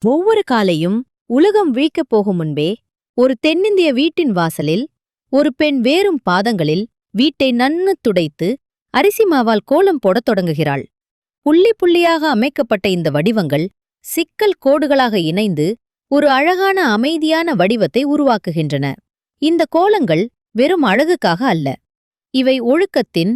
ஒவ்வொரு காலையும் உலகம் விழிக்கப் போகும் முன்பே ஒரு தென்னிந்திய வீட்டின் வாசலில் ஒரு பெண் வேறும் பாதங்களில் வீட்டை நன்னு துடைத்து அரிசி மாவால் கோலம் போடத் தொடங்குகிறாள். புள்ளி புள்ளியாக அமைக்கப்பட்ட இந்த வடிவங்கள் சிக்கல் கோடுகளாக இணைந்து ஒரு அழகான அமைதியான வடிவத்தை உருவாக்குகின்றன. இந்த கோலங்கள் வெறும் அழகுக்காக அல்ல, இவை ஒழுக்கத்தின்,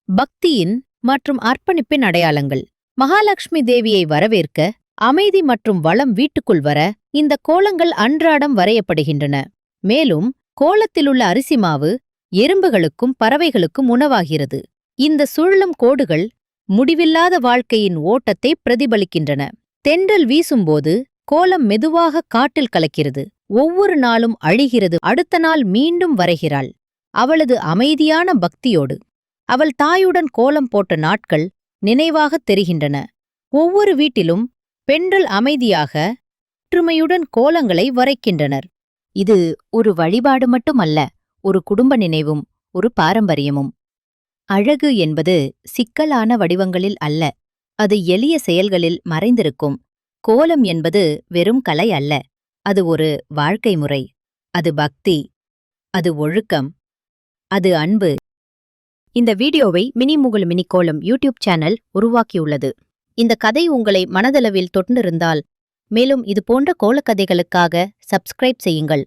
பக்தியின் மற்றும் அர்ப்பணிப்பின் அடையாளங்கள். மகாலட்சுமி தேவியை வரவேற்க, அமைதி மற்றும் வளம் வீட்டுக்குள் வர இந்த கோலங்கள் அன்றாடம் வரையப்படுகின்றன. மேலும் கோலத்திலுள்ள அரிசி மாவு எறும்புகளுக்கும் பறவைகளுக்கும் உணவாகிறது. இந்த சுழலும் கோடுகள் முடிவில்லாத வாழ்க்கையின் ஓட்டத்தை பிரதிபலிக்கின்றன. தென்றல் வீசும்போது கோலம் மெதுவாக காட்டில் கலக்கிறது. ஒவ்வொரு நாளும் அழிகிறது, அடுத்த நாள் மீண்டும் வரைகிறாள். அவளது அமைதியான பக்தியோடு அவள் தாயுடன் கோலம் போட்ட நாட்கள் நினைவாகத் தெரிகின்றன. ஒவ்வொரு வீட்டிலும் பெண்கள் அமைதியாக ஒற்றுமையுடன் கோலங்களை வரைக்கின்றனர். இது ஒரு வழிபாடு மட்டுமல்ல, ஒரு குடும்ப நினைவும் ஒரு பாரம்பரியமும். அழகு என்பது சிக்கலான வடிவங்களில் அல்ல, அது எளிய செயல்களில் மறைந்திருக்கும். கோலம் என்பது வெறும் கலை அல்ல, அது ஒரு வாழ்க்கை முறை. அது பக்தி, அது ஒழுக்கம், அது அன்பு. இந்த வீடியோவை மினி முகுல் மினி கோலம் யூடியூப் சேனல் உருவாக்கியுள்ளது. இந்த கதை உங்களை மனதளவில் தொட்டிருந்தால், மேலும் இது போன்ற கோலக்கதைகளுக்காக சப்ஸ்கிரைப் செய்யுங்கள்.